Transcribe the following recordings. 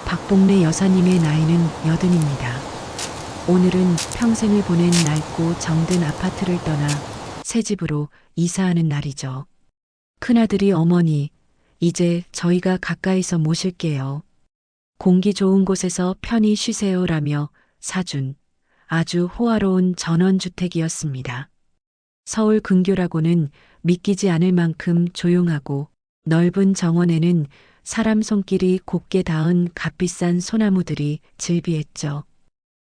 박복래 여사님의 나이는 80입니다. 오늘은 평생을 보낸 낡고 정든 아파트를 떠나 새 집으로 이사하는 날이죠. 큰아들이 어머니, 이제 저희가 가까이서 모실게요. 공기 좋은 곳에서 편히 쉬세요라며 사준 아주 호화로운 전원주택이었습니다. 서울 근교라고는 믿기지 않을 만큼 조용하고 넓은 정원에는 사람 손길이 곱게 닿은 값비싼 소나무들이 즐비했죠.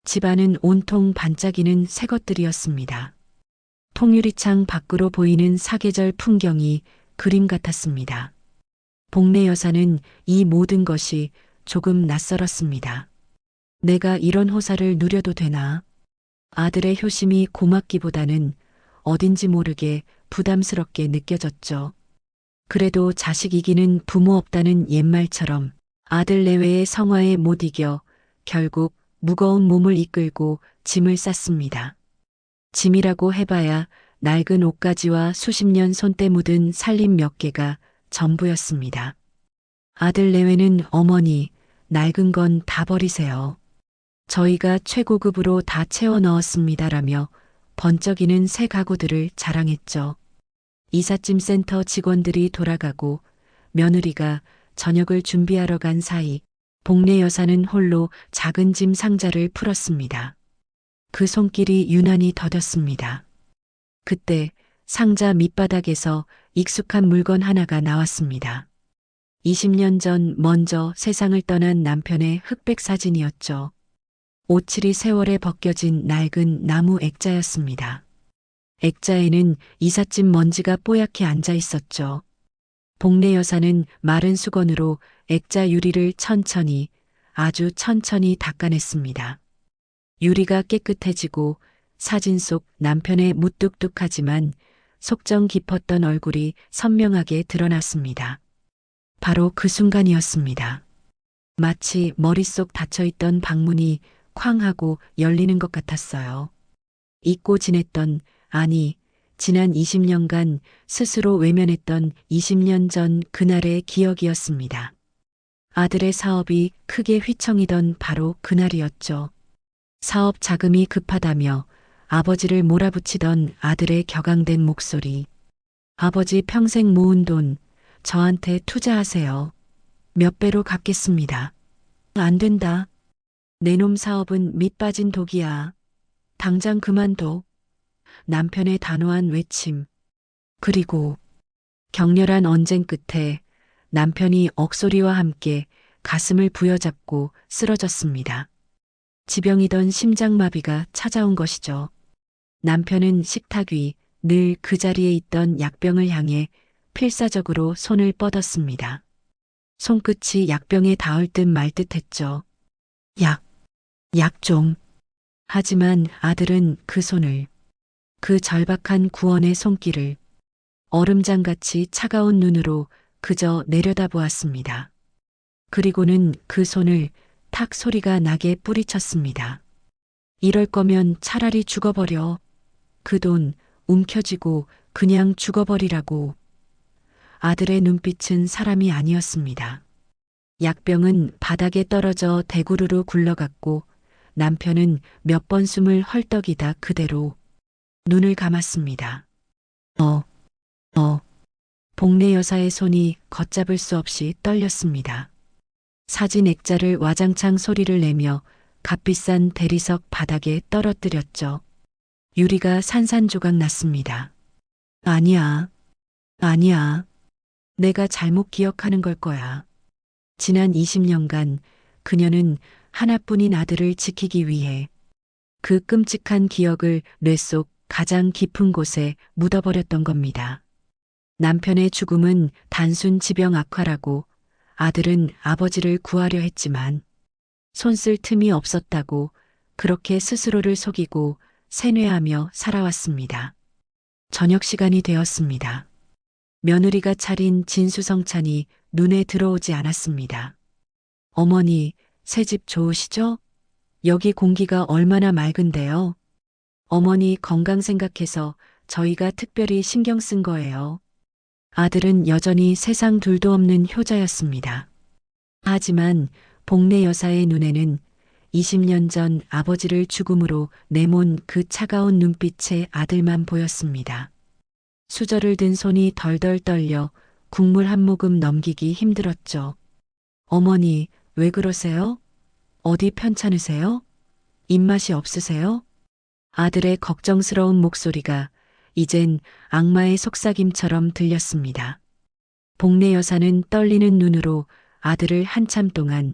집안은 온통 반짝이는 새 것들이었습니다. 통유리창 밖으로 보이는 사계절 풍경이 그림 같았습니다. 복래 여사는 이 모든 것이 조금 낯설었습니다. 내가 이런 호사를 누려도 되나? 아들의 효심이 고맙기보다는 어딘지 모르게 부담스럽게 느껴졌죠. 그래도 자식 이기는 부모 없다는 옛말처럼 아들 내외의 성화에 못 이겨 결국 무거운 몸을 이끌고 짐을 쌌습니다. 짐이라고 해봐야 낡은 옷가지와 수십 년 손때 묻은 살림 몇 개가 전부였습니다. 아들 내외는 어머니, 낡은 건 다 버리세요. 저희가 최고급으로 다 채워 넣었습니다라며 번쩍이는 새 가구들을 자랑했죠. 이삿짐 센터 직원들이 돌아가고 며느리가 저녁을 준비하러 간 사이 복래 여사는 홀로 작은 짐 상자를 풀었습니다. 그 손길이 유난히 더뎠습니다. 그때 상자 밑바닥에서 익숙한 물건 하나가 나왔습니다. 20년 전 먼저 세상을 떠난 남편의 흑백 사진이었죠. 오칠이 세월에 벗겨진 낡은 나무 액자였습니다. 액자에는 이삿짐 먼지가 뽀얗게 앉아 있었죠. 복래 여사는 마른 수건으로 액자 유리를 천천히, 아주 천천히 닦아냈습니다. 유리가 깨끗해지고 사진 속 남편의 무뚝뚝하지만 속정 깊었던 얼굴이 선명하게 드러났습니다. 바로 그 순간이었습니다. 마치 머릿속 닫혀있던 방문이 쾅 하고 열리는 것 같았어요. 잊고 지냈던, 아니, 지난 20년간 스스로 외면했던 20년 전 그날의 기억이었습니다. 아들의 사업이 크게 휘청이던 바로 그날이었죠. 사업 자금이 급하다며 아버지를 몰아붙이던 아들의 격앙된 목소리. 아버지 평생 모은 돈 저한테 투자하세요. 몇 배로 갚겠습니다. 안 된다. 내 놈 사업은 밑빠진 독이야. 당장 그만둬. 남편의 단호한 외침. 그리고 격렬한 언쟁 끝에 남편이 억소리와 함께 가슴을 부여잡고 쓰러졌습니다. 지병이던 심장마비가 찾아온 것이죠. 남편은 식탁 위 늘 그 자리에 있던 약병을 향해 필사적으로 손을 뻗었습니다. 손끝이 약병에 닿을 듯 말 듯했죠. 약 좀. 하지만 아들은 그 손을, 그 절박한 구원의 손길을 얼음장같이 차가운 눈으로 그저 내려다보았습니다. 그리고는 그 손을 탁 소리가 나게 뿌리쳤습니다. 이럴 거면 차라리 죽어버려. 그 돈 움켜쥐고 그냥 죽어버리라고. 아들의 눈빛은 사람이 아니었습니다. 약병은 바닥에 떨어져 대구르르 굴러갔고 남편은 몇 번 숨을 헐떡이다 그대로 눈을 감았습니다. 복래 여사의 손이 걷잡을 수 없이 떨렸습니다. 사진 액자를 와장창 소리를 내며 값비싼 대리석 바닥에 떨어뜨렸죠. 유리가 산산조각 났습니다. 아니야. 내가 잘못 기억하는 걸 거야. 지난 20년간 그녀는 하나뿐인 아들을 지키기 위해 그 끔찍한 기억을 뇌 속 가장 깊은 곳에 묻어버렸던 겁니다. 남편의 죽음은 단순 지병 악화라고 아들은 아버지를 구하려 했지만 손쓸 틈이 없었다고 그렇게 스스로를 속이고 세뇌하며 살아왔습니다. 저녁 시간이 되었습니다. 며느리가 차린 진수성찬이 눈에 들어오지 않았습니다. 어머니, 새집 좋으시죠? 여기 공기가 얼마나 맑은데요. 어머니 건강 생각해서 저희가 특별히 신경 쓴 거예요. 아들은 여전히 세상 둘도 없는 효자였습니다. 하지만 복례 여사의 눈에는 20년 전 아버지를 죽음으로 내몬 그 차가운 눈빛의 아들만 보였습니다. 수저를 든 손이 덜덜 떨려 국물 한 모금 넘기기 힘들었죠. 어머니, 왜 그러세요? 어디 편찮으세요? 입맛이 없으세요? 아들의 걱정스러운 목소리가 이젠 악마의 속삭임처럼 들렸습니다. 복례 여사는 떨리는 눈으로 아들을 한참 동안,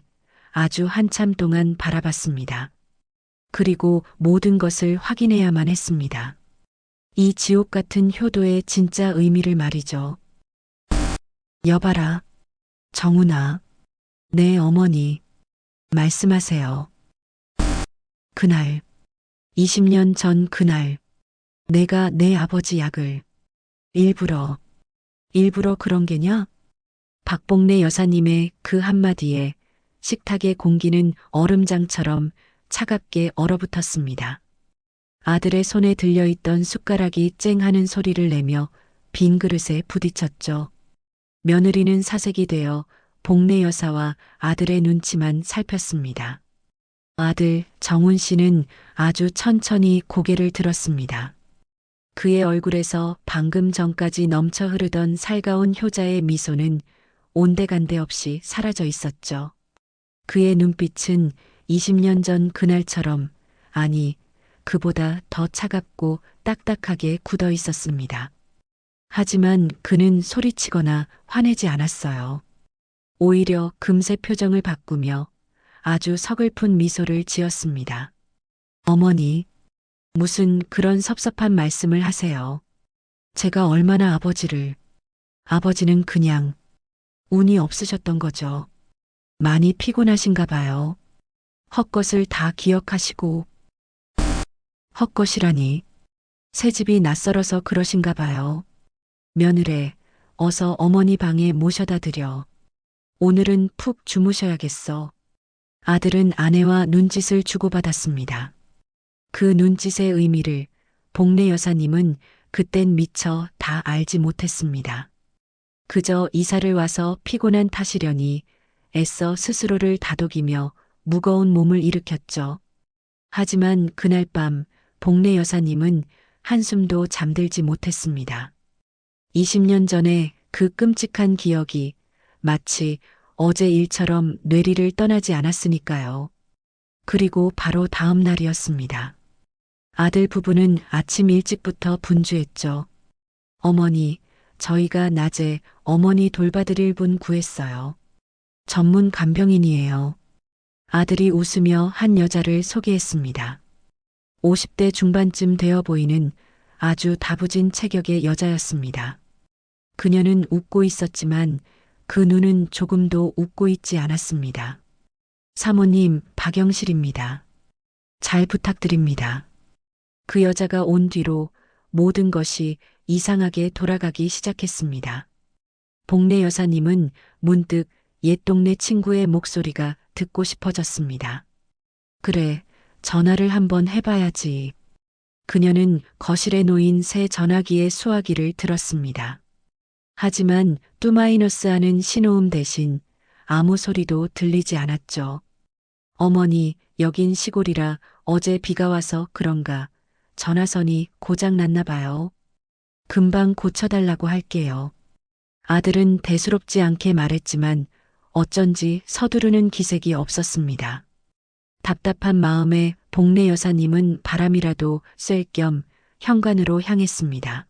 아주 한참 동안 바라봤습니다. 그리고 모든 것을 확인해야만 했습니다. 이 지옥 같은 효도의 진짜 의미를 말이죠. 여봐라. 정훈아. 내 어머니. 말씀하세요. 그날. 20년 전 그날. 내가 내 아버지 약을 일부러 그런 게냐? 박복례 여사님의 그 한마디에 식탁의 공기는 얼음장처럼 차갑게 얼어붙었습니다. 아들의 손에 들려있던 숟가락이 쨍하는 소리를 내며 빈 그릇에 부딪혔죠. 며느리는 사색이 되어 복례 여사와 아들의 눈치만 살폈습니다. 아들 정훈 씨는 아주 천천히 고개를 들었습니다. 그의 얼굴에서 방금 전까지 넘쳐 흐르던 살가운 효자의 미소는 온데간데 없이 사라져 있었죠. 그의 눈빛은 20년 전 그날처럼, 아니, 그보다 더 차갑고 딱딱하게 굳어 있었습니다. 하지만 그는 소리치거나 화내지 않았어요. 오히려 금세 표정을 바꾸며 아주 서글픈 미소를 지었습니다. 어머니, 무슨 그런 섭섭한 말씀을 하세요. 제가 얼마나 아버지는 그냥 운이 없으셨던 거죠. 많이 피곤하신가 봐요. 헛것을 다 기억하시고. 헛것이라니. 새집이 낯설어서 그러신가 봐요. 며느래, 어서 어머니 방에 모셔다 드려. 오늘은 푹 주무셔야겠어. 아들은 아내와 눈짓을 주고받았습니다. 그 눈짓의 의미를 복례 여사님은 그땐 미처 다 알지 못했습니다. 그저 이사를 와서 피곤한 탓이려니 애써 스스로를 다독이며 무거운 몸을 일으켰죠. 하지만 그날 밤 복례 여사님은 한숨도 잠들지 못했습니다. 20년 전에 그 끔찍한 기억이 마치 어제 일처럼 뇌리를 떠나지 않았으니까요. 그리고 바로 다음 날이었습니다. 아들 부부는 아침 일찍부터 분주했죠. 어머니, 저희가 낮에 어머니 돌봐드릴 분 구했어요. 전문 간병인이에요. 아들이 웃으며 한 여자를 소개했습니다. 50대 중반쯤 되어 보이는 아주 다부진 체격의 여자였습니다. 그녀는 웃고 있었지만 그 눈은 조금도 웃고 있지 않았습니다. 사모님, 박영실입니다. 잘 부탁드립니다. 그 여자가 온 뒤로 모든 것이 이상하게 돌아가기 시작했습니다. 복례 여사님은 문득 옛 동네 친구의 목소리가 듣고 싶어졌습니다. 그래, 전화를 한번 해봐야지. 그녀는 거실에 놓인 새 전화기의 수화기를 들었습니다. 하지만 뚜마이너스 하는 신호음 대신 아무 소리도 들리지 않았죠. 어머니, 여긴 시골이라 어제 비가 와서 그런가 전화선이 고장 났나 봐요. 금방 고쳐달라고 할게요. 아들은 대수롭지 않게 말했지만 어쩐지 서두르는 기색이 없었습니다. 답답한 마음에 복례 여사님은 바람이라도 쐴 겸 현관으로 향했습니다.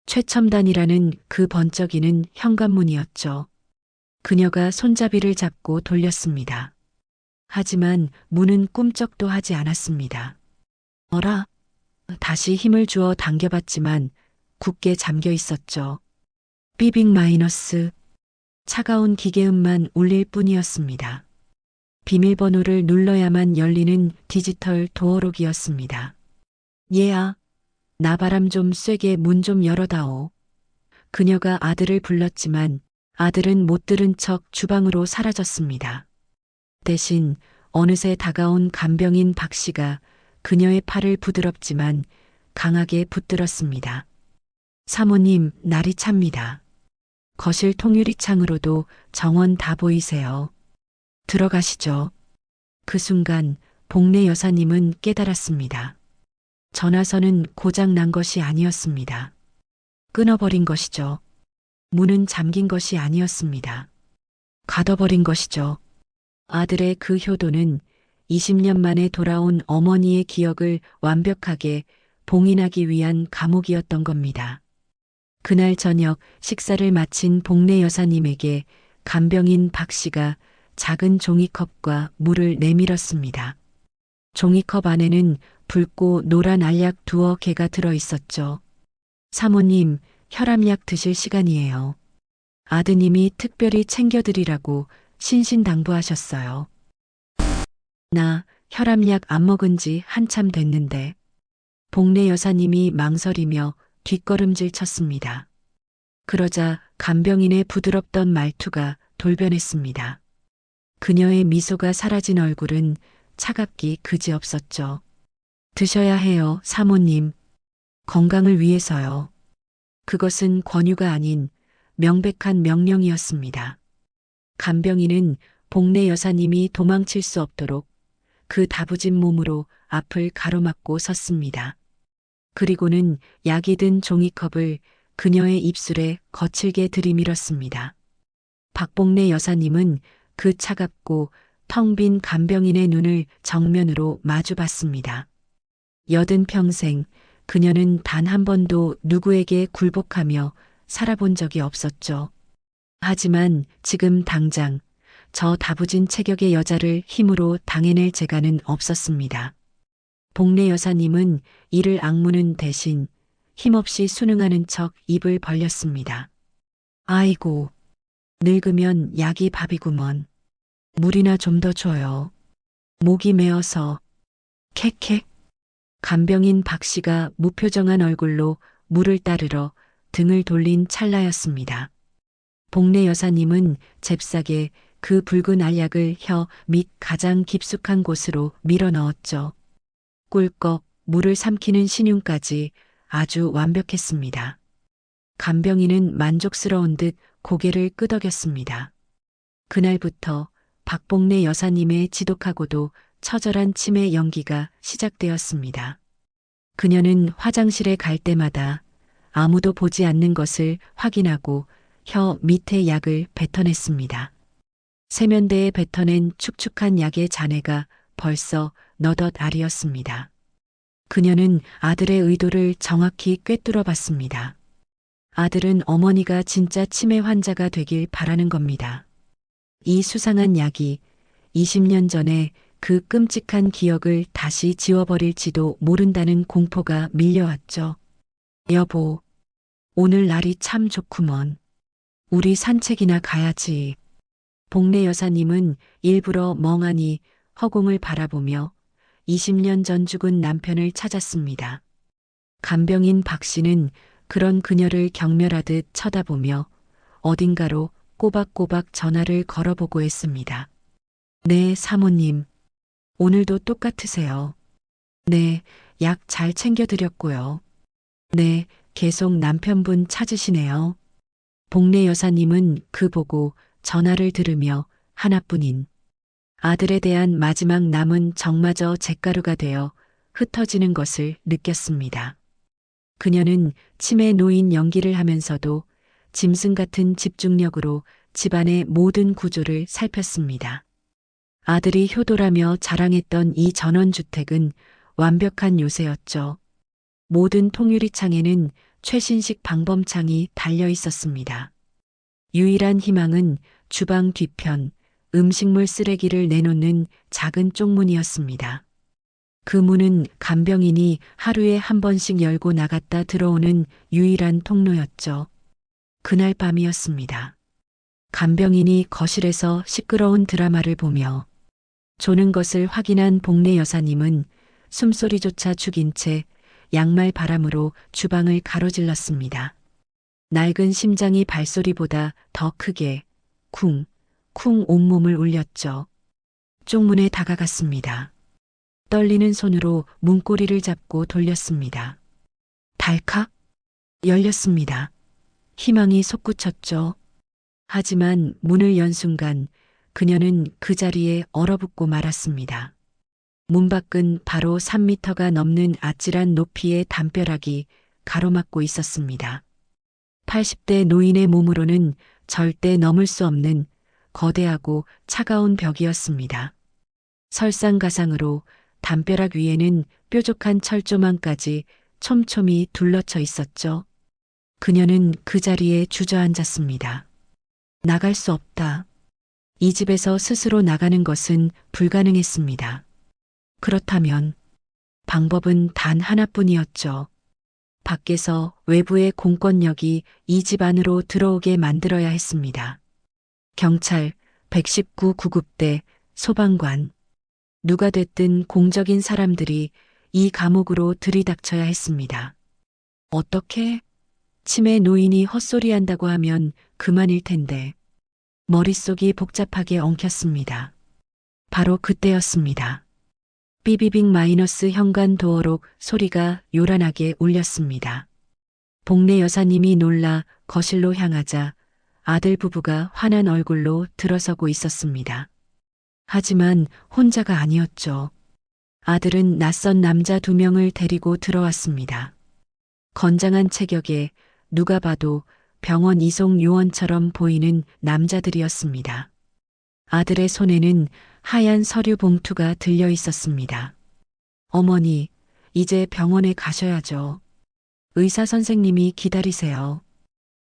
최첨단이라는 그 번쩍이는 현관문이었죠. 그녀가 손잡이를 잡고 돌렸습니다. 하지만 문은 꿈쩍도 하지 않았습니다. 어라? 다시 힘을 주어 당겨봤지만 굳게 잠겨 있었죠. 삐빅 마이너스. 차가운 기계음만 울릴 뿐이었습니다. 비밀번호를 눌러야만 열리는 디지털 도어록이었습니다. 얘야, 나 바람 좀 쐬게 문 좀 열어다오. 그녀가 아들을 불렀지만 아들은 못 들은 척 주방으로 사라졌습니다. 대신 어느새 다가온 간병인 박 씨가 그녀의 팔을 부드럽지만 강하게 붙들었습니다. 사모님, 날이 찹니다. 거실 통유리창으로도 정원 다 보이세요. 들어가시죠. 그 순간 복례 여사님은 깨달았습니다. 전화선은 고장 난 것이 아니었습니다. 끊어버린 것이죠. 문은 잠긴 것이 아니었습니다. 가둬버린 것이죠. 아들의 그 효도는 20년 만에 돌아온 어머니의 기억을 완벽하게 봉인하기 위한 감옥이었던 겁니다. 그날 저녁 식사를 마친 복례 여사님에게 간병인 박 씨가 작은 종이컵과 물을 내밀었습니다. 종이컵 안에는 붉고 노란 알약 2개가 들어 있었죠. 사모님, 혈압약 드실 시간이에요. 아드님이 특별히 챙겨드리라고 신신당부하셨어요. 나 혈압약 안 먹은 지 한참 됐는데. 복례 여사님이 망설이며 뒷걸음질 쳤습니다. 그러자 간병인의 부드럽던 말투가 돌변했습니다. 그녀의 미소가 사라진 얼굴은 차갑기 그지없었죠. 드셔야 해요, 사모님. 건강을 위해서요. 그것은 권유가 아닌 명백한 명령이었습니다. 간병인은 복례 여사님이 도망칠 수 없도록 그 다부진 몸으로 앞을 가로막고 섰습니다. 그리고는 약이 든 종이컵을 그녀의 입술에 거칠게 들이밀었습니다. 박복례 여사님은 그 차갑고 텅 빈 간병인의 눈을 정면으로 마주봤습니다. 여든 평생 그녀는 단 한 번도 누구에게 굴복하며 살아본 적이 없었죠. 하지만 지금 당장 저 다부진 체격의 여자를 힘으로 당해낼 재간은 없었습니다. 복례 여사님은 이를 악무는 대신 힘없이 순응하는 척 입을 벌렸습니다. 아이고, 늙으면 약이 밥이구먼. 물이나 좀 더 줘요. 목이 메어서. 캑캑. 간병인 박 씨가 무표정한 얼굴로 물을 따르러 등을 돌린 찰나였습니다. 복례 여사님은 잽싸게 그 붉은 알약을 혀 밑 가장 깊숙한 곳으로 밀어 넣었죠. 꿀꺽 물을 삼키는 신용까지 아주 완벽했습니다. 간병인은 만족스러운 듯 고개를 끄덕였습니다. 그날부터 박복례 여사님의 지독하고도 처절한 치매 연기가 시작되었습니다. 그녀는 화장실에 갈 때마다 아무도 보지 않는 것을 확인하고 혀 밑에 약을 뱉어냈습니다. 세면대에 뱉어낸 축축한 약의 잔해가 벌써 너덧 알이었습니다. 그녀는 아들의 의도를 정확히 꿰뚫어 봤습니다. 아들은 어머니가 진짜 치매 환자가 되길 바라는 겁니다. 이 수상한 약이 20년 전에 그 끔찍한 기억을 다시 지워버릴지도 모른다는 공포가 밀려왔죠. 여보, 오늘 날이 참 좋구먼. 우리 산책이나 가야지. 복례 여사님은 일부러 멍하니 허공을 바라보며 20년 전 죽은 남편을 찾았습니다. 간병인 박 씨는 그런 그녀를 경멸하듯 쳐다보며 어딘가로 꼬박꼬박 전화를 걸어보고 했습니다. 네, 사모님. 오늘도 똑같으세요. 네, 약 잘 챙겨드렸고요. 네, 계속 남편분 찾으시네요. 복례 여사님은 그 보고 전화를 들으며 하나뿐인 아들에 대한 마지막 남은 정마저 잿가루가 되어 흩어지는 것을 느꼈습니다. 그녀는 치매 노인 연기를 하면서도 짐승 같은 집중력으로 집안의 모든 구조를 살폈습니다. 아들이 효도라며 자랑했던 이 전원주택은 완벽한 요새였죠. 모든 통유리창에는 최신식 방범창이 달려 있었습니다. 유일한 희망은 주방 뒤편 음식물 쓰레기를 내놓는 작은 쪽문이었습니다. 그 문은 간병인이 하루에 한 번씩 열고 나갔다 들어오는 유일한 통로였죠. 그날 밤이었습니다. 간병인이 거실에서 시끄러운 드라마를 보며 조는 것을 확인한 복례 여사님은 숨소리조차 죽인 채 양말 바람으로 주방을 가로질렀습니다. 낡은 심장이 발소리보다 더 크게 쿵, 쿵 온몸을 울렸죠. 쪽문에 다가갔습니다. 떨리는 손으로 문고리를 잡고 돌렸습니다. 달칵 열렸습니다. 희망이 솟구쳤죠. 하지만 문을 연 순간 그녀는 그 자리에 얼어붙고 말았습니다. 문 밖은 바로 3미터가 넘는 아찔한 높이의 담벼락이 가로막고 있었습니다. 80대 노인의 몸으로는 절대 넘을 수 없는 거대하고 차가운 벽이었습니다. 설상가상으로 담벼락 위에는 뾰족한 철조망까지 촘촘히 둘러쳐 있었죠. 그녀는 그 자리에 주저앉았습니다. 나갈 수 없다. 이 집에서 스스로 나가는 것은 불가능했습니다. 그렇다면 방법은 단 하나뿐이었죠. 밖에서 외부의 공권력이 이 집 안으로 들어오게 만들어야 했습니다. 경찰, 119 구급대, 소방관, 누가 됐든 공적인 사람들이 이 감옥으로 들이닥쳐야 했습니다. 어떻게? 치매 노인이 헛소리한다고 하면 그만일 텐데. 머릿속이 복잡하게 엉켰습니다. 바로 그때였습니다. 삐비빅 마이너스 현관 도어록 소리가 요란하게 울렸습니다. 복례 여사님이 놀라 거실로 향하자 아들 부부가 환한 얼굴로 들어서고 있었습니다. 하지만 혼자가 아니었죠. 아들은 낯선 남자 2명을 데리고 들어왔습니다. 건장한 체격에 누가 봐도 병원 이송 요원처럼 보이는 남자들이었습니다. 아들의 손에는 하얀 서류 봉투가 들려 있었습니다. 어머니, 이제 병원에 가셔야죠. 의사 선생님이 기다리세요.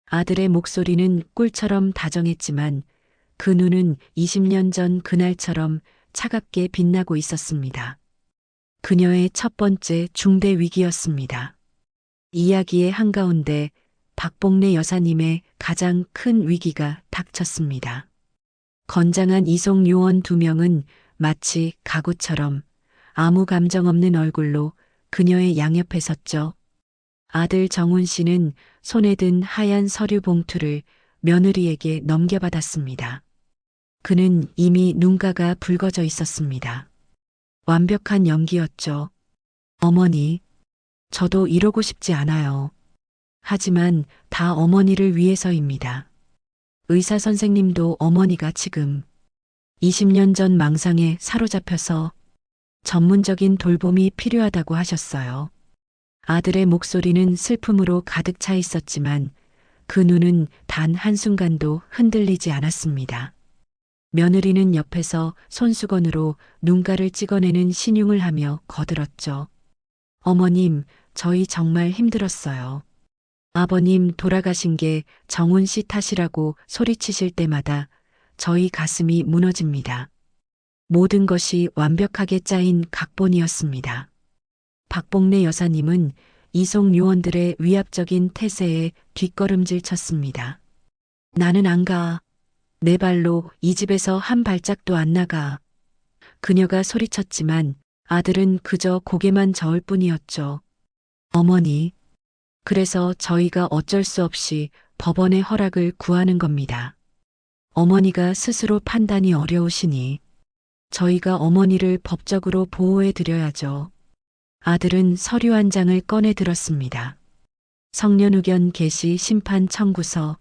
아들의 목소리는 꿀처럼 다정했지만 그 눈은 20년 전 그날처럼 차갑게 빛나고 있었습니다. 그녀의 첫 번째 중대 위기였습니다. 이야기의 한가운데 박복례 여사님의 가장 큰 위기가 닥쳤습니다. 건장한 이송 요원 2명은 마치 가구처럼 아무 감정 없는 얼굴로 그녀의 양옆에 섰죠. 아들 정훈 씨는 손에 든 하얀 서류 봉투를 며느리에게 넘겨받았습니다. 그는 이미 눈가가 붉어져 있었습니다. 완벽한 연기였죠. 어머니, 저도 이러고 싶지 않아요. 하지만 다 어머니를 위해서입니다. 의사 선생님도 어머니가 지금 20년 전 망상에 사로잡혀서 전문적인 돌봄이 필요하다고 하셨어요. 아들의 목소리는 슬픔으로 가득 차 있었지만 그 눈은 단 한순간도 흔들리지 않았습니다. 며느리는 옆에서 손수건으로 눈가를 찍어내는 신용을 하며 거들었죠. 어머님, 저희 정말 힘들었어요. 아버님 돌아가신 게 정훈 씨 탓이라고 소리치실 때마다 저희 가슴이 무너집니다. 모든 것이 완벽하게 짜인 각본이었습니다. 박복례 여사님은 이송 요원들의 위압적인 태세에 뒷걸음질 쳤습니다. 나는 안 가. 내 발로 이 집에서 한 발짝도 안 나가. 그녀가 소리쳤지만 아들은 그저 고개만 저을 뿐이었죠. 어머니, 그래서 저희가 어쩔 수 없이 법원의 허락을 구하는 겁니다. 어머니가 스스로 판단이 어려우시니 저희가 어머니를 법적으로 보호해 드려야죠. 아들은 서류 한 장을 꺼내 들었습니다. 성년 의견 게시 심판 청구서.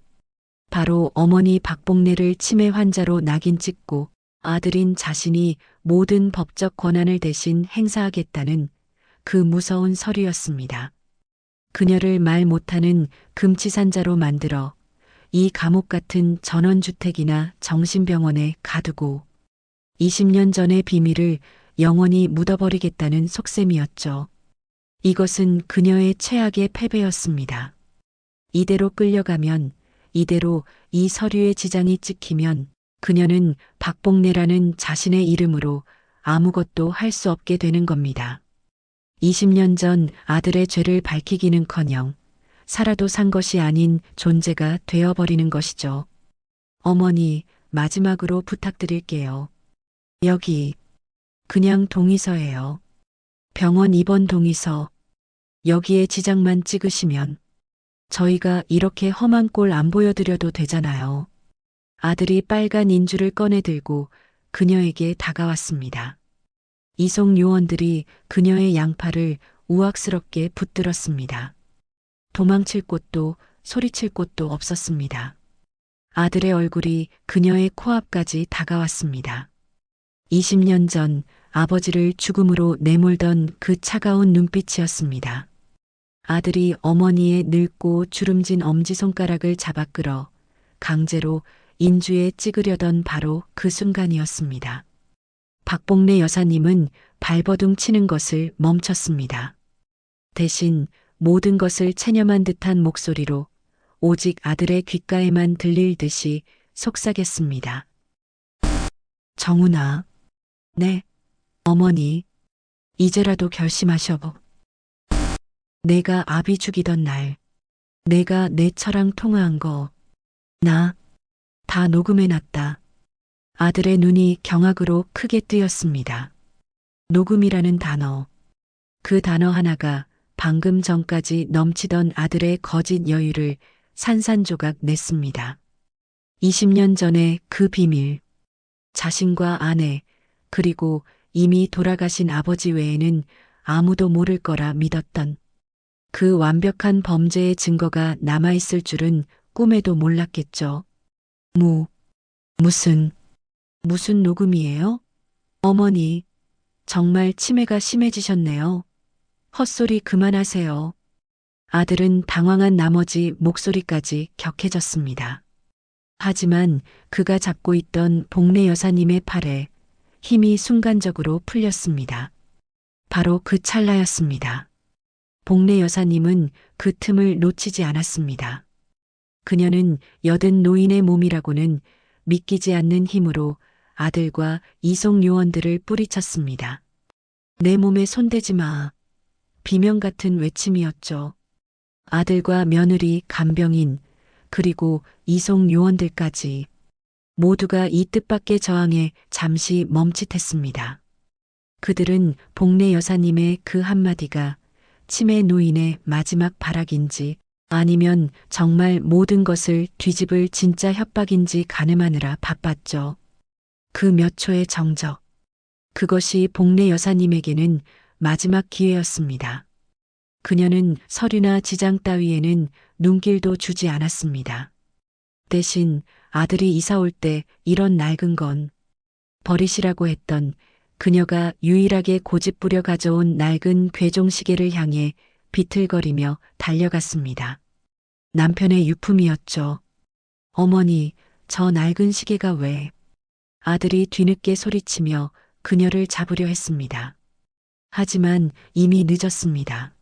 바로 어머니 박복례를 치매 환자로 낙인 찍고 아들인 자신이 모든 법적 권한을 대신 행사하겠다는 그 무서운 서류였습니다. 그녀를 말 못하는 금치산자로 만들어 이 감옥 같은 전원주택이나 정신병원에 가두고 20년 전의 비밀을 영원히 묻어버리겠다는 속셈이었죠. 이것은 그녀의 최악의 패배였습니다. 이대로 끌려가면, 이대로 이 서류에 지장이 찍히면 그녀는 박복례라는 자신의 이름으로 아무것도 할 수 없게 되는 겁니다. 20년 전 아들의 죄를 밝히기는커녕 살아도 산 것이 아닌 존재가 되어버리는 것이죠. 어머니, 마지막으로 부탁드릴게요. 여기, 그냥 동의서예요. 병원 입원 동의서. 여기에 지장만 찍으시면 저희가 이렇게 험한 꼴 안 보여드려도 되잖아요. 아들이 빨간 인주를 꺼내 들고 그녀에게 다가왔습니다. 이송 요원들이 그녀의 양팔을 우악스럽게 붙들었습니다. 도망칠 곳도 소리칠 곳도 없었습니다. 아들의 얼굴이 그녀의 코앞까지 다가왔습니다. 20년 전 아버지를 죽음으로 내몰던 그 차가운 눈빛이었습니다. 아들이 어머니의 늙고 주름진 엄지손가락을 잡아 끌어 강제로 인주에 찍으려던 바로 그 순간이었습니다. 박복래 여사님은 발버둥 치는 것을 멈췄습니다. 대신 모든 것을 체념한 듯한 목소리로 오직 아들의 귓가에만 들릴 듯이 속삭였습니다. 정훈아. 네, 어머니. 이제라도 결심하셔. 내가 아비 죽이던 날, 내가 내 처랑 통화한 거, 나 다 녹음해놨다. 아들의 눈이 경악으로 크게 뜨였습니다. 녹음이라는 단어. 그 단어 하나가 방금 전까지 넘치던 아들의 거짓 여유를 산산조각 냈습니다. 20년 전의 그 비밀. 자신과 아내, 그리고 이미 돌아가신 아버지 외에는 아무도 모를 거라 믿었던 그 완벽한 범죄의 증거가 남아있을 줄은 꿈에도 몰랐겠죠. 무슨 녹음이에요? 어머니, 정말 치매가 심해지셨네요. 헛소리 그만하세요. 아들은 당황한 나머지 목소리까지 격해졌습니다. 하지만 그가 잡고 있던 복래 여사님의 팔에 힘이 순간적으로 풀렸습니다. 바로 그 찰나였습니다. 복래 여사님은 그 틈을 놓치지 않았습니다. 그녀는 여든 노인의 몸이라고는 믿기지 않는 힘으로 아들과 이송 요원들을 뿌리쳤습니다. 내 몸에 손대지 마. 비명 같은 외침이었죠. 아들과 며느리, 간병인, 그리고 이송 요원들까지 모두가 이 뜻밖의 저항에 잠시 멈칫했습니다. 그들은 복래 여사님의 그 한마디가 치매 노인의 마지막 발악인지 아니면 정말 모든 것을 뒤집을 진짜 협박인지 가늠하느라 바빴죠. 그 몇 초의 정적. 그것이 복래 여사님에게는 마지막 기회였습니다. 그녀는 서류나 지장 따위에는 눈길도 주지 않았습니다. 대신 아들이 이사 올 때 이런 낡은 건 버리시라고 했던 그녀가 유일하게 고집부려 가져온 낡은 괴종시계를 향해 비틀거리며 달려갔습니다. 남편의 유품이었죠. 어머니, 저 낡은 시계가 왜? 아들이 뒤늦게 소리치며 그녀를 잡으려 했습니다. 하지만 이미 늦었습니다.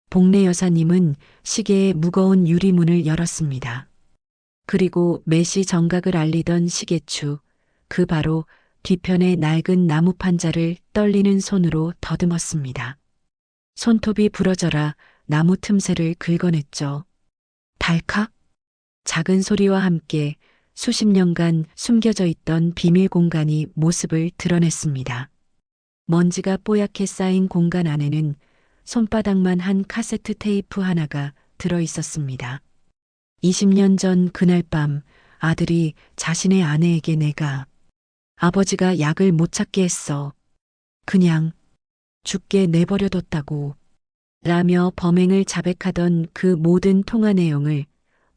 복래 여사님은 시계의 무거운 유리문을 열었습니다. 그리고 매시 정각을 알리던 시계추, 그 바로 뒤편의 낡은 나무 판자를 떨리는 손으로 더듬었습니다. 손톱이 부러져라 나무 틈새를 긁어냈죠. 달칵? 작은 소리와 함께 수십 년간 숨겨져 있던 비밀 공간이 모습을 드러냈습니다. 먼지가 뽀얗게 쌓인 공간 안에는 손바닥만 한 카세트 테이프 하나가 들어 있었습니다. 20년 전 그날 밤 아들이 자신의 아내에게 내가 아버지가 약을 못 찾게 했어. 그냥 죽게 내버려뒀다고. 라며 범행을 자백하던 그 모든 통화 내용을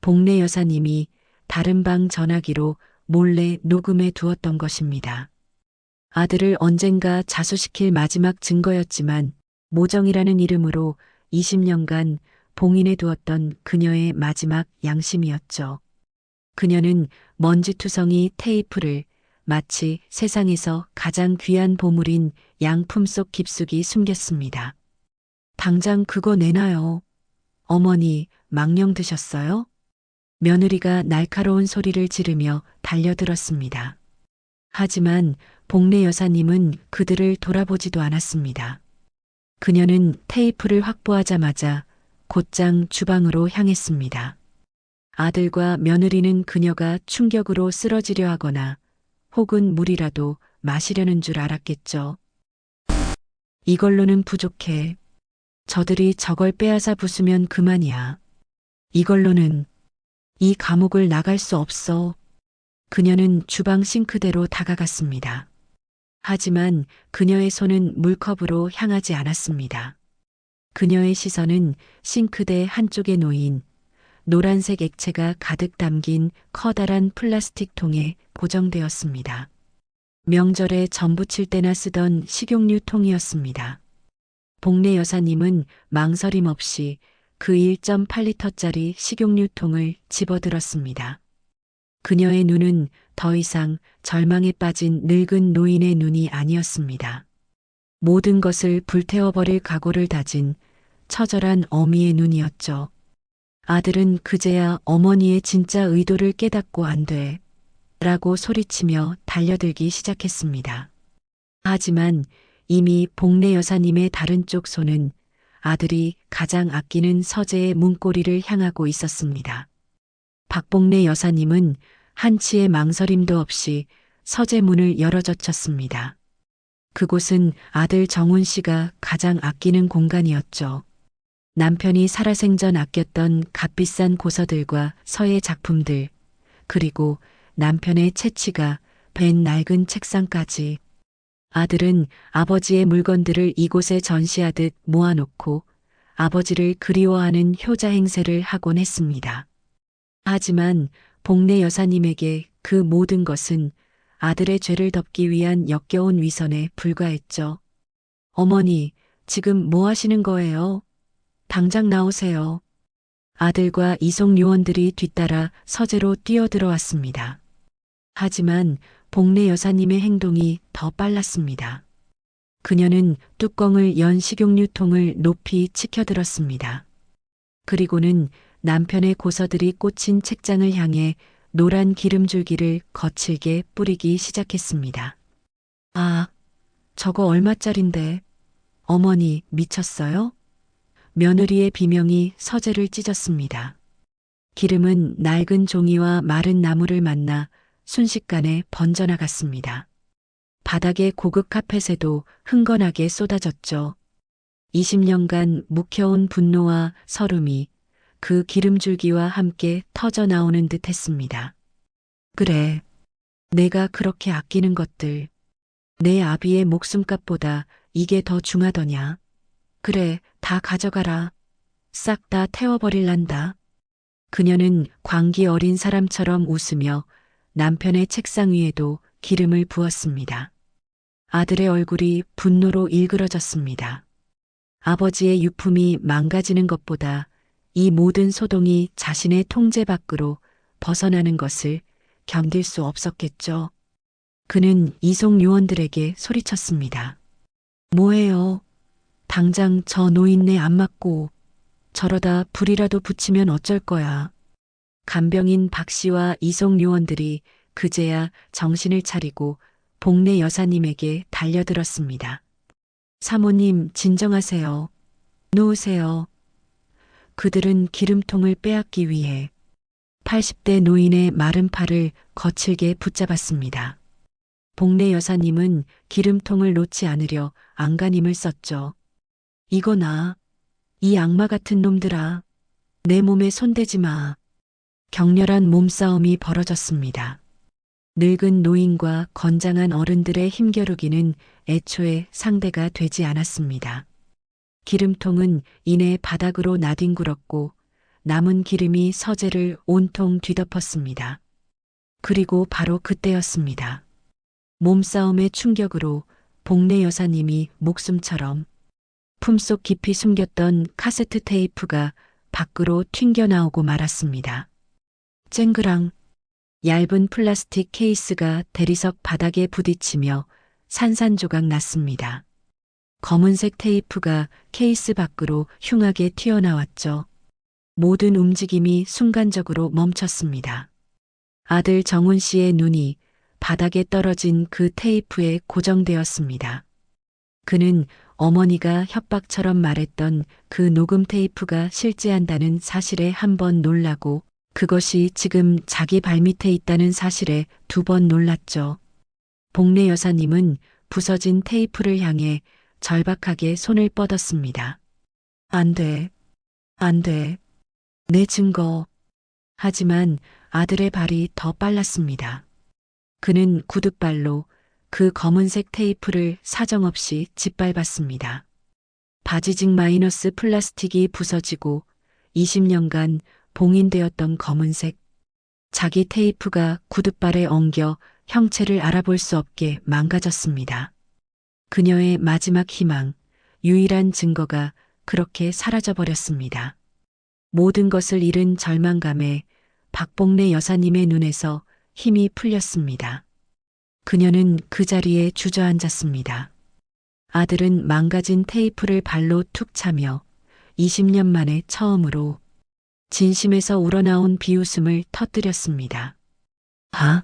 복래 여사님이 다른 방 전화기로 몰래 녹음해 두었던 것입니다. 아들을 언젠가 자수시킬 마지막 증거였지만 모정이라는 이름으로 20년간 봉인해 두었던 그녀의 마지막 양심이었죠. 그녀는 먼지투성이 테이프를 마치 세상에서 가장 귀한 보물인 양품 속 깊숙이 숨겼습니다. 당장 그거 내놔요. 어머니, 망령 드셨어요? 며느리가 날카로운 소리를 지르며 달려들었습니다. 하지만 복래 여사님은 그들을 돌아보지도 않았습니다. 그녀는 테이프를 확보하자마자 곧장 주방으로 향했습니다. 아들과 며느리는 그녀가 충격으로 쓰러지려 하거나 혹은 물이라도 마시려는 줄 알았겠죠. 이걸로는 부족해. 저들이 저걸 빼앗아 부수면 그만이야. 이걸로는 이 감옥을 나갈 수 없어. 그녀는 주방 싱크대로 다가갔습니다. 하지만 그녀의 손은 물컵으로 향하지 않았습니다. 그녀의 시선은 싱크대 한쪽에 놓인 노란색 액체가 가득 담긴 커다란 플라스틱 통에 고정되었습니다. 명절에 전 부칠 때나 쓰던 식용유 통이었습니다. 복례 여사님은 망설임 없이 그 1.8리터짜리 식용유 통을 집어들었습니다. 그녀의 눈은 더 이상 절망에 빠진 늙은 노인의 눈이 아니었습니다. 모든 것을 불태워버릴 각오를 다진 처절한 어미의 눈이었죠. 아들은 그제야 어머니의 진짜 의도를 깨닫고 안 돼, 라고 소리치며 달려들기 시작했습니다. 하지만 이미 복례 여사님의 다른 쪽 손은 아들이 가장 아끼는 서재의 문고리를 향하고 있었습니다. 박복례 여사님은 한치의 망설임도 없이 서재 문을 열어젖혔습니다. 그곳은 아들 정훈 씨가 가장 아끼는 공간이었죠. 남편이 살아생전 아꼈던 값비싼 고서들과 서예 작품들, 그리고 남편의 채취가 벤 낡은 책상까지. 아들은 아버지의 물건들을 이곳에 전시하듯 모아놓고 아버지를 그리워하는 효자 행세를 하곤 했습니다. 하지만 복례 여사님에게 그 모든 것은 아들의 죄를 덮기 위한 역겨운 위선에 불과했죠. 어머니, 지금 뭐 하시는 거예요? 당장 나오세요. 아들과 이송 요원들이 뒤따라 서재로 뛰어들어왔습니다. 하지만 복례 여사님의 행동이 더 빨랐습니다. 그녀는 뚜껑을 연 식용유통을 높이 치켜들었습니다. 그리고는 남편의 고서들이 꽂힌 책장을 향해 노란 기름줄기를 거칠게 뿌리기 시작했습니다. 아, 저거 얼마짜린데? 어머니, 미쳤어요? 며느리의 비명이 서재를 찢었습니다. 기름은 낡은 종이와 마른 나무를 만나 순식간에 번져나갔습니다. 바닥의 고급 카펫에도 흥건하게 쏟아졌죠. 20년간 묵혀온 분노와 서름이 그 기름줄기와 함께 터져 나오는 듯 했습니다. 그래, 내가 그렇게 아끼는 것들, 내 아비의 목숨값보다 이게 더 중하더냐. 그래, 다 가져가라. 싹 다 태워버릴란다. 그녀는 광기 어린 사람처럼 웃으며 남편의 책상 위에도 기름을 부었습니다. 아들의 얼굴이 분노로 일그러졌습니다. 아버지의 유품이 망가지는 것보다 이 모든 소동이 자신의 통제 밖으로 벗어나는 것을 견딜 수 없었겠죠. 그는 이송 요원들에게 소리쳤습니다. 뭐해요? 당장 저 노인네 안 맞고 저러다 불이라도 붙이면 어쩔 거야. 간병인 박 씨와 이송 요원들이 그제야 정신을 차리고 복례 여사님에게 달려들었습니다. 사모님, 진정하세요. 놓으세요. 그들은 기름통을 빼앗기 위해 80대 노인의 마른 팔을 거칠게 붙잡았습니다. 복례 여사님은 기름통을 놓지 않으려 안간힘을 썼죠. 이거나, 이 악마 같은 놈들아, 내 몸에 손대지 마. 격렬한 몸싸움이 벌어졌습니다. 늙은 노인과 건장한 어른들의 힘겨루기는 애초에 상대가 되지 않았습니다. 기름통은 이내 바닥으로 나뒹굴었고 남은 기름이 서재를 온통 뒤덮었습니다. 그리고 바로 그때였습니다. 몸싸움의 충격으로 복례 여사님이 목숨처럼 품속 깊이 숨겼던 카세트 테이프가 밖으로 튕겨나오고 말았습니다. 쨍그랑 얇은 플라스틱 케이스가 대리석 바닥에 부딪히며 산산조각 났습니다. 검은색 테이프가 케이스 밖으로 흉하게 튀어나왔죠. 모든 움직임이 순간적으로 멈췄습니다. 아들 정훈 씨의 눈이 바닥에 떨어진 그 테이프에 고정되었습니다. 그는 어머니가 협박처럼 말했던 그 녹음 테이프가 실제한다는 사실에 한 번 놀라고 그것이 지금 자기 발밑에 있다는 사실에 두 번 놀랐죠. 복례 여사님은 부서진 테이프를 향해 절박하게 손을 뻗었습니다. 안 돼. 안 돼. 내 증거. 하지만 아들의 발이 더 빨랐습니다. 그는 구둣발로 그 검은색 테이프를 사정없이 짓밟았습니다. 바지직 마이너스 플라스틱이 부서지고 20년간 봉인되었던 검은색 자기 테이프가 구둣발에 엉겨 형체를 알아볼 수 없게 망가졌습니다. 그녀의 마지막 희망, 유일한 증거가 그렇게 사라져버렸습니다. 모든 것을 잃은 절망감에 박복래 여사님의 눈에서 힘이 풀렸습니다. 그녀는 그 자리에 주저앉았습니다. 아들은 망가진 테이프를 발로 툭 차며 20년 만에 처음으로 진심에서 우러나온 비웃음을 터뜨렸습니다. 아,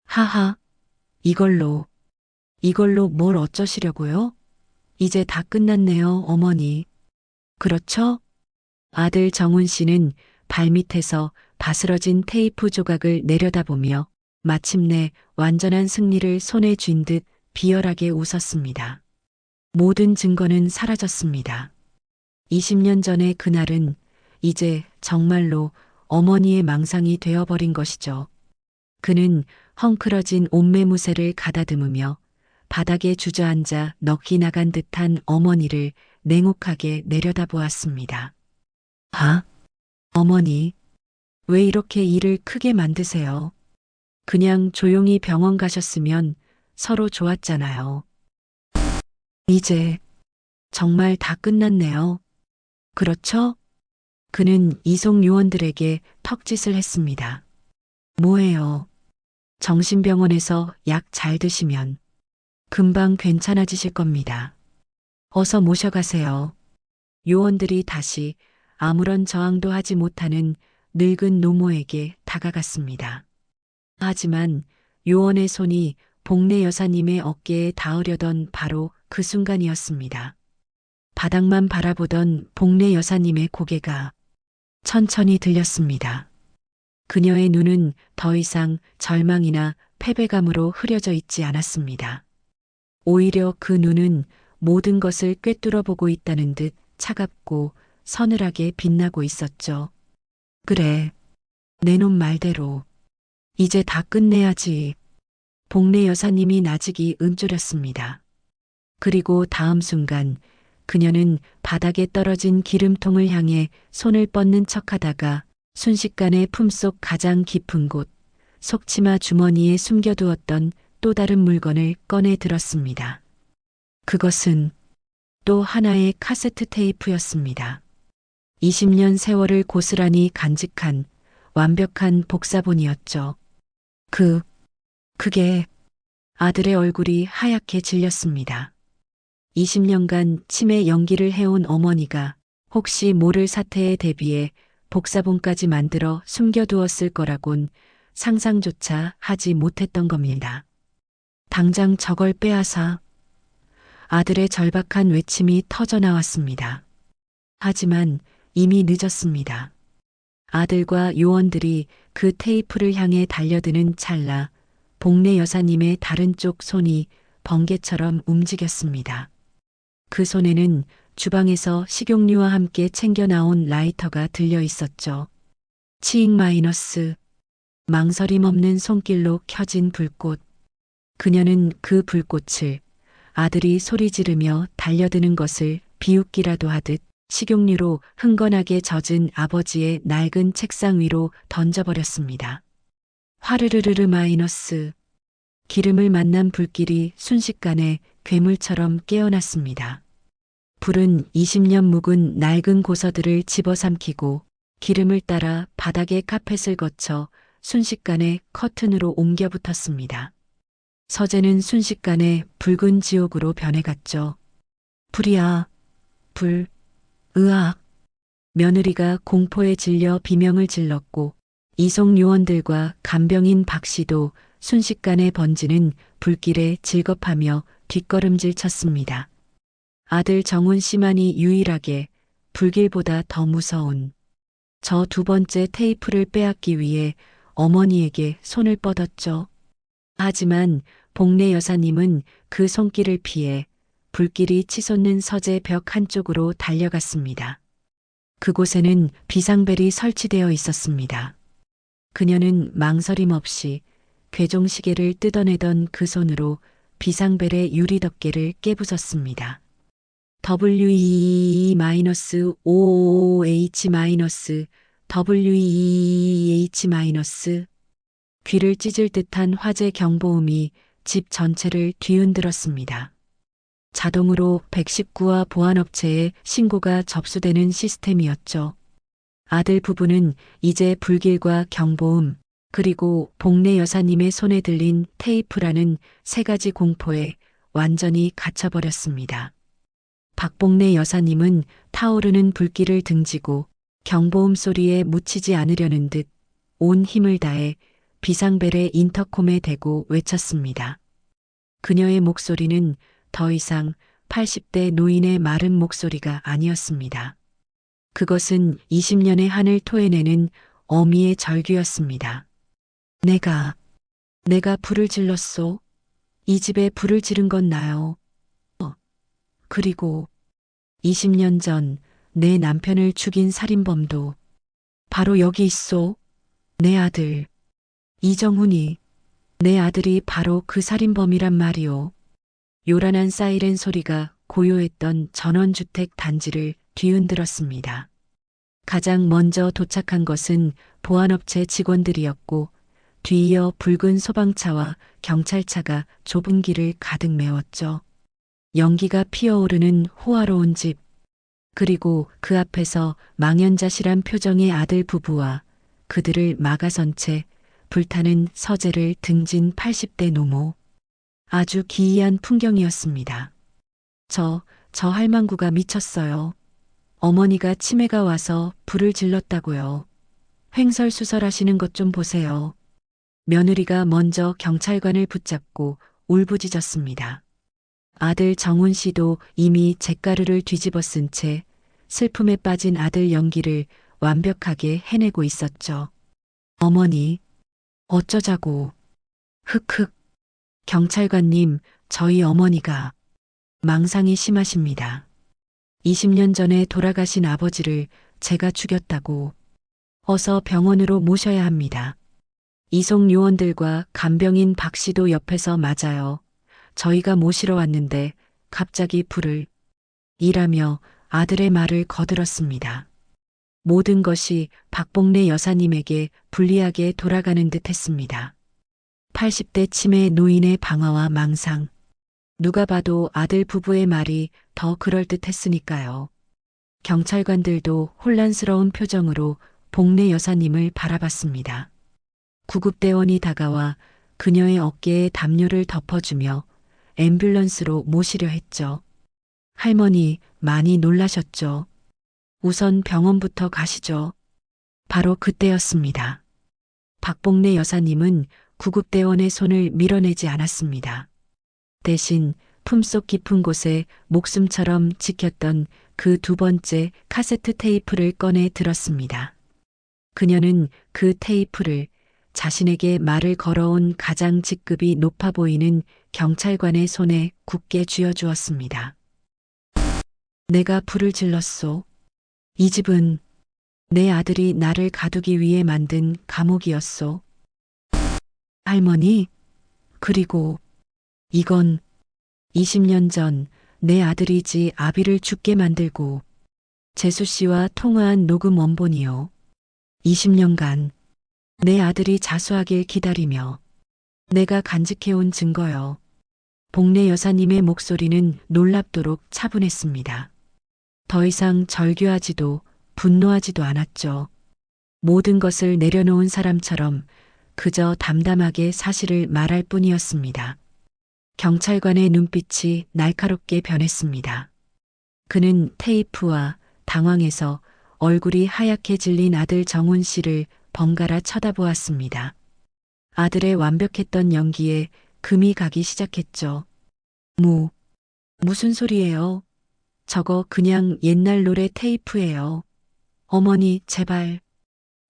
하하, 이걸로 뭘 어쩌시려고요? 이제 다 끝났네요, 어머니. 그렇죠? 아들 정훈 씨는 발밑에서 바스러진 테이프 조각을 내려다보며 마침내 완전한 승리를 손에 쥔 듯 비열하게 웃었습니다. 모든 증거는 사라졌습니다. 20년 전의 그날은 이제 정말로 어머니의 망상이 되어버린 것이죠. 그는 헝클어진 옷매무새를 가다듬으며 바닥에 주저앉아 넋이 나간 듯한 어머니를 냉혹하게 내려다보았습니다. 아, 어머니, 왜 이렇게 일을 크게 만드세요? 그냥 조용히 병원 가셨으면 서로 좋았잖아요. 이제 정말 다 끝났네요. 그렇죠? 그는 이송 요원들에게 턱짓을 했습니다. 뭐예요? 정신병원에서 약 잘 드시면 금방 괜찮아지실 겁니다. 어서 모셔가세요. 요원들이 다시 아무런 저항도 하지 못하는 늙은 노모에게 다가갔습니다. 하지만 요원의 손이 복래 여사님의 어깨에 닿으려던 바로 그 순간이었습니다. 바닥만 바라보던 복래 여사님의 고개가 천천히 들렸습니다. 그녀의 눈은 더 이상 절망이나 패배감으로 흐려져 있지 않았습니다. 오히려 그 눈은 모든 것을 꿰뚫어 보고 있다는 듯 차갑고 서늘하게 빛나고 있었죠. 그래, 내 놈 말대로 이제 다 끝내야지. 복래 여사님이 나직이 움츠렸습니다. 그리고 다음 순간 그녀는 바닥에 떨어진 기름통을 향해 손을 뻗는 척하다가 순식간에 품속 가장 깊은 곳, 속치마 주머니에 숨겨두었던 또 다른 물건을 꺼내 들었습니다. 그것은 또 하나의 카세트 테이프였습니다. 20년 세월을 고스란히 간직한 완벽한 복사본이었죠. 그게 아들의 얼굴이 하얗게 질렸습니다. 20년간 치매 연기를 해온 어머니가 혹시 모를 사태에 대비해 복사본까지 만들어 숨겨두었을 거라곤 상상조차 하지 못했던 겁니다. 당장 저걸 빼앗아. 아들의 절박한 외침이 터져 나왔습니다. 하지만 이미 늦었습니다. 아들과 요원들이 그 테이프를 향해 달려드는 찰나 복래 여사님의 다른 쪽 손이 번개처럼 움직였습니다. 그 손에는 주방에서 식용유와 함께 챙겨 나온 라이터가 들려 있었죠. 치익 마이너스. 망설임 없는 손길로 켜진 불꽃. 그녀는 그 불꽃을 아들이 소리 지르며 달려드는 것을 비웃기라도 하듯 식용유로 흥건하게 젖은 아버지의 낡은 책상 위로 던져버렸습니다. 화르르르르 마이너스. 기름을 만난 불길이 순식간에 괴물처럼 깨어났습니다. 불은 20년 묵은 낡은 고서들을 집어삼키고 기름을 따라 바닥의 카펫을 거쳐 순식간에 커튼으로 옮겨 붙었습니다. 서재는 순식간에 붉은 지옥으로 변해갔죠. 불이야, 불, 으악. 며느리가 공포에 질려 비명을 질렀고 이송 요원들과 간병인 박 씨도 순식간에 번지는 불길에 질겁하며 뒷걸음질 쳤습니다. 아들 정훈 씨만이 유일하게 불길보다 더 무서운 저 두 번째 테이프를 빼앗기 위해 어머니에게 손을 뻗었죠. 하지만 복래 여사님은 그 손길을 피해 불길이 치솟는 서재 벽 한쪽으로 달려갔습니다. 그곳에는 비상벨이 설치되어 있었습니다. 그녀는 망설임 없이 괴종시계를 뜯어내던 그 손으로 비상벨의 유리 덮개를 깨부쉈습니다. WEE-5H- WEEH- 귀를 찢을 듯한 화재 경보음이 집 전체를 뒤흔들었습니다. 자동으로 119와 보안업체에 신고가 접수되는 시스템이었죠. 아들 부부는 이제 불길과 경보음, 그리고 복례 여사님의 손에 들린 테이프라는 세 가지 공포에 완전히 갇혀버렸습니다. 박복례 여사님은 타오르는 불길을 등지고 경보음 소리에 묻히지 않으려는 듯 온 힘을 다해 비상벨의 인터콤에 대고 외쳤습니다. 그녀의 목소리는 더 이상 80대 노인의 마른 목소리가 아니었습니다. 그것은 20년의 한을 토해내는 어미의 절규였습니다. 내가 불을 질렀소. 이 집에 불을 지른 건 나요. 그리고 20년 전 내 남편을 죽인 살인범도 바로 여기 있소. 내 아들. 이정훈이. 내 아들이 바로 그 살인범이란 말이오. 요란한 사이렌 소리가 고요했던 전원주택 단지를 뒤흔들었습니다. 가장 먼저 도착한 것은 보안업체 직원들이었고 뒤이어 붉은 소방차와 경찰차가 좁은 길을 가득 메웠죠. 연기가 피어오르는 호화로운 집, 그리고 그 앞에서 망연자실한 표정의 아들 부부와 그들을 막아선 채 불타는 서재를 등진 80대 노모. 아주 기이한 풍경이었습니다. 저 할망구가 미쳤어요. 어머니가 치매가 와서 불을 질렀다고요. 횡설수설하시는 것 좀 보세요. 며느리가 먼저 경찰관을 붙잡고 울부짖었습니다. 아들 정훈 씨도 이미 잿가루를 뒤집어 쓴 채 슬픔에 빠진 아들 연기를 완벽하게 해내고 있었죠. 어머니, 어쩌자고. 흑흑. 경찰관님, 저희 어머니가 망상이 심하십니다. 20년 전에 돌아가신 아버지를 제가 죽였다고. 어서 병원으로 모셔야 합니다. 이송 요원들과 간병인 박 씨도 옆에서 맞아요. 저희가 모시러 왔는데 갑자기 불을. 이라며 아들의 말을 거들었습니다. 모든 것이 박복례 여사님에게 불리하게 돌아가는 듯 했습니다. 80대 치매 노인의 방화와 망상. 누가 봐도 아들 부부의 말이 더 그럴듯했으니까요. 경찰관들도 혼란스러운 표정으로 복례 여사님을 바라봤습니다. 구급대원이 다가와 그녀의 어깨에 담요를 덮어주며 앰뷸런스로 모시려 했죠. 할머니 많이 놀라셨죠. 우선 병원부터 가시죠. 바로 그때였습니다. 박복례 여사님은 구급대원의 손을 밀어내지 않았습니다. 대신 품속 깊은 곳에 목숨처럼 지켰던 그 두 번째 카세트 테이프를 꺼내 들었습니다. 그녀는 그 테이프를 자신에게 말을 걸어온 가장 직급이 높아 보이는 경찰관의 손에 굳게 쥐어주었습니다. 내가 불을 질렀소. 이 집은 내 아들이 나를 가두기 위해 만든 감옥이었소. 할머니, 그리고 이건 20년 전 내 아들이지 아비를 죽게 만들고 재수 씨와 통화한 녹음 원본이요. 20년간 내 아들이 자수하길 기다리며 내가 간직해온 증거요. 복례 여사님의 목소리는 놀랍도록 차분했습니다. 더 이상 절규하지도 분노하지도 않았죠. 모든 것을 내려놓은 사람처럼 그저 담담하게 사실을 말할 뿐이었습니다. 경찰관의 눈빛이 날카롭게 변했습니다. 그는 테이프와 당황해서 얼굴이 하얗게 질린 아들 정훈 씨를 번갈아 쳐다보았습니다. 아들의 완벽했던 연기에 금이 가기 시작했죠. 무슨 소리예요? 저거 그냥 옛날 노래 테이프예요. 어머니, 제발.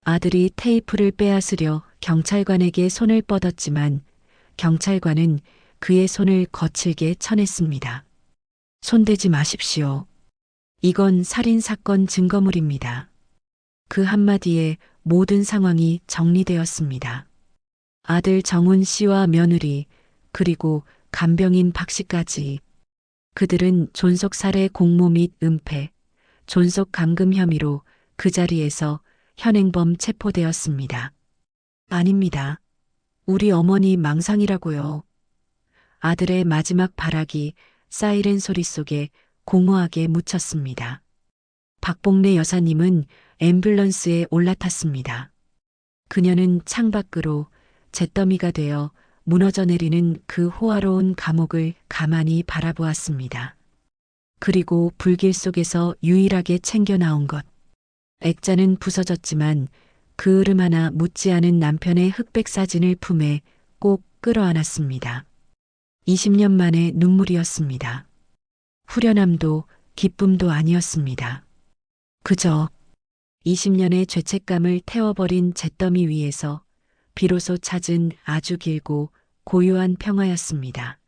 아들이 테이프를 빼앗으려 경찰관에게 손을 뻗었지만 경찰관은 그의 손을 거칠게 쳐냈습니다. 손대지 마십시오. 이건 살인사건 증거물입니다. 그 한마디에 모든 상황이 정리되었습니다. 아들 정훈 씨와 며느리, 그리고 간병인 박 씨까지. 그들은 존속살해 공모 및 은폐, 존속감금 혐의로 그 자리에서 현행범 체포되었습니다. 아닙니다. 우리 어머니 망상이라고요. 아들의 마지막 발악이 사이렌 소리 속에 공허하게 묻혔습니다. 박봉래 여사님은 앰뷸런스에 올라탔습니다. 그녀는 창밖으로 잿더미가 되어 무너져 내리는 그 호화로운 감옥을 가만히 바라보았습니다. 그리고 불길 속에서 유일하게 챙겨 나온 것. 액자는 부서졌지만 그 으름 하나 묻지 않은 남편의 흑백 사진을 품에 꼭 끌어안았습니다. 20년 만의 눈물이었습니다. 후련함도 기쁨도 아니었습니다. 그저 20년의 죄책감을 태워버린 잿더미 위에서 비로소 찾은 아주 길고 고요한 평화였습니다.